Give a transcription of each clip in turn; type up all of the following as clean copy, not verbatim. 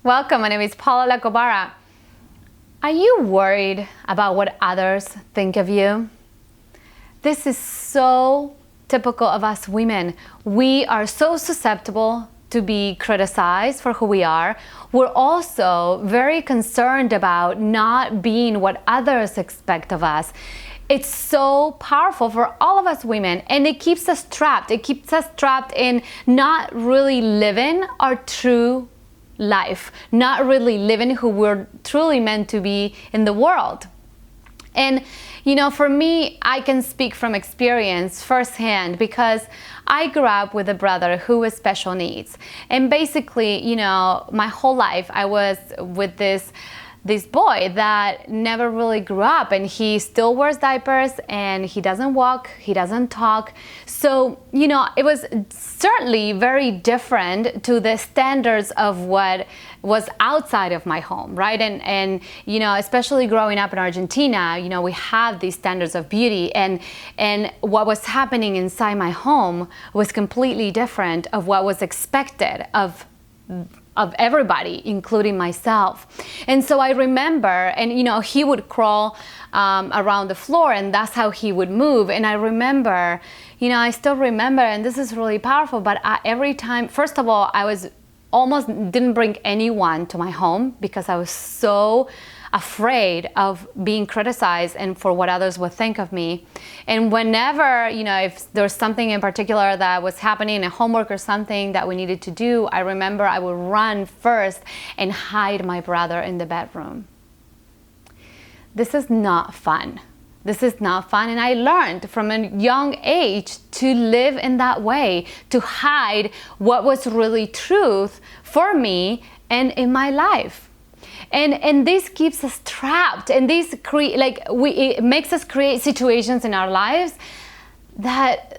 Welcome, my name is Paula Lacobara. Are you worried about what others think of you? This is so typical of us women. We are so susceptible to be criticized for who we are. We're also very concerned about not being what others expect of us. It's so powerful for all of us women, and it keeps us trapped. It keeps us trapped in not really living our true life, not really living who we're truly meant to be in the world. And for me, I can speak from experience firsthand because I grew up with a brother who was special needs. And basically, my whole life I was with this boy that never really grew up, and he still wears diapers and he doesn't walk, he doesn't talk. So, it was certainly very different to the standards of what was outside of my home, right? And especially growing up in Argentina, we have these standards of beauty, and what was happening inside my home was completely different of what was expected of everybody, including myself. And so I remember, and he would crawl around the floor, and that's how he would move. And I remember, I still remember, and this is really powerful, but every time, first of all, I was almost didn't bring anyone to my home because I was so afraid of being criticized and for what others would think of me. And whenever, if there's something in particular that was happening, a homework or something that we needed to do, I remember I would run first and hide my brother in the bedroom. This is not fun. This is not fun. And I learned from a young age to live in that way, to hide what was really truth for me and in my life. And this keeps us trapped, and this it makes us create situations in our lives that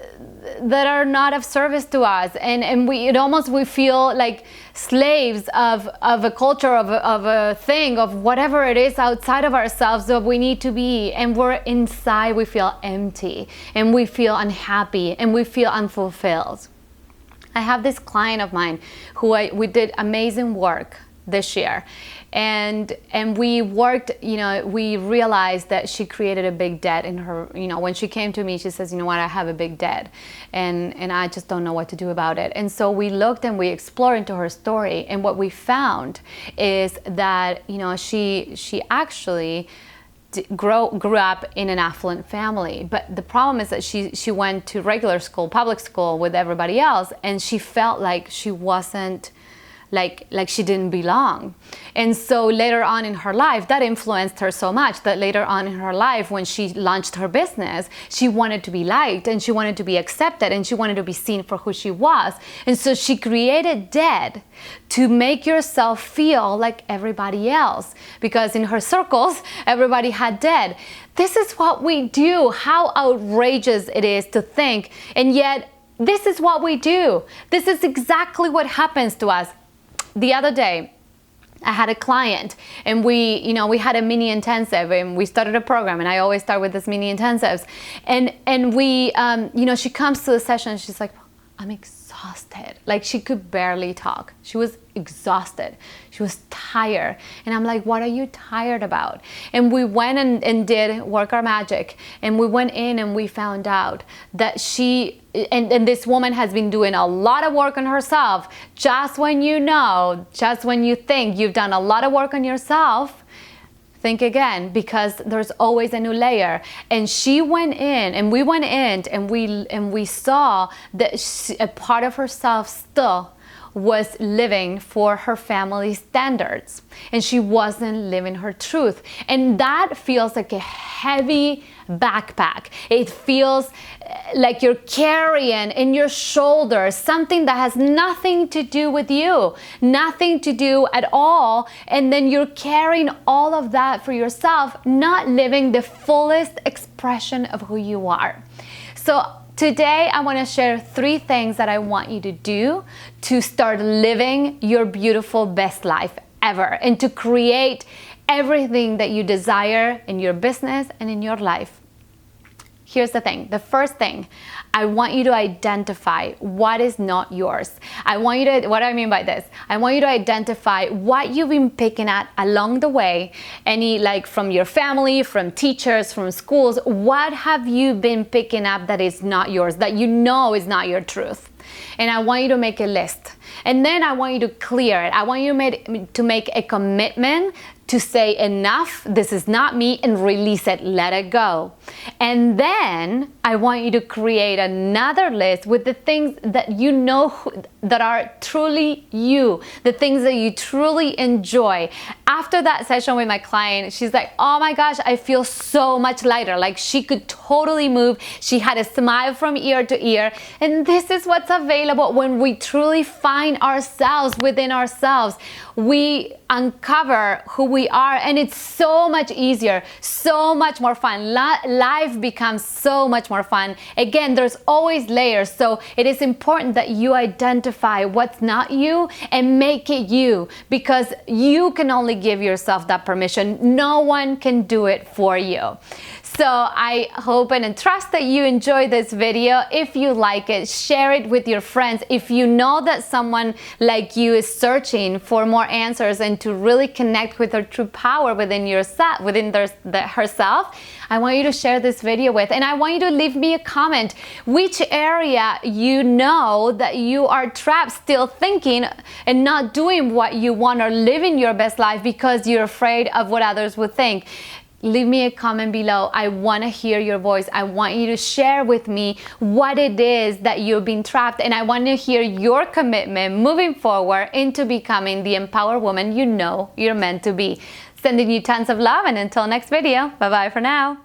are not of service to us, and we feel like slaves of a culture, of a thing, of whatever it is outside of ourselves that we need to be, and we're inside, we feel empty, and we feel unhappy, and we feel unfulfilled. I have this client of mine who we did amazing work this year, and we worked, we realized that she created a big debt in her, when she came to me, she says, I have a big debt, and I just don't know what to do about it. And so we looked and we explored into her story, and what we found is that, she actually grew up in an affluent family, but the problem is that she went to regular school, public school with everybody else, and she felt like she wasn't like she didn't belong. And so later on in her life, that influenced her so much that later on in her life, when she launched her business, she wanted to be liked, and she wanted to be accepted, and she wanted to be seen for who she was. And so she created debt to make yourself feel like everybody else, because in her circles, everybody had debt. This is what we do. How outrageous it is to think, and yet this is what we do. This is exactly what happens to us. The other day, I had a client, and we had a mini intensive, and we started a program, and I always start with this mini intensives. And we, she comes to the session, and she's like, I'm exhausted. Like, she could barely talk. She was exhausted. She was tired. And I'm like, what are you tired about? And we went and did Work Our Magic. And we went in and we found out that and this woman has been doing a lot of work on herself. Just when you think you've done a lot of work on yourself, think again, because there's always a new layer. And she went in, and we went in, and we saw that a part of herself still was living for her family's standards, and she wasn't living her truth. And that feels like a heavy backpack. It feels like you're carrying in your shoulders something that has nothing to do with you, nothing to do at all, and then you're carrying all of that for yourself, not living the fullest expression of who you are. So today, I want to share 3 things that I want you to do to start living your beautiful best life ever, and to create everything that you desire in your business and in your life. Here's the thing. The first thing, I want you to identify what is not yours. What do I mean by this? I want you to identify what you've been picking at along the way, like from your family, from teachers, from schools. What have you been picking up that is not yours, that you know is not your truth? And I want you to make a list. And then I want you to clear it. I want you to make a commitment to say enough, this is not me, and release it, let it go. And then I want you to create another list with the things that you know that are truly you, the things that you truly enjoy. After that session with my client, she's like, oh my gosh, I feel so much lighter. Like she could totally move. She had a smile from ear to ear. And this is what's available when we truly find ourselves within ourselves. We uncover who we are, and it's so much easier, so much more fun. Life becomes so much more fun. Again, there's always layers, so it is important that you identify what's not you and make it you, because you can only give yourself that permission. No one can do it for you. So I hope and trust that you enjoyed this video. If you like it, share it with your friends. If you know that someone like you is searching for more answers and to really connect with her true power within yourself, herself, I want you to share this video with, and I want you to leave me a comment which area you know that you are trapped still thinking and not doing what you want or living your best life because you're afraid of what others would think. Leave me a comment below. I want to hear your voice. I want you to share with me what it is that you've been trapped, and I want to hear your commitment moving forward into becoming the empowered woman you know you're meant to be. Sending you tons of love, and until next video, bye-bye for now.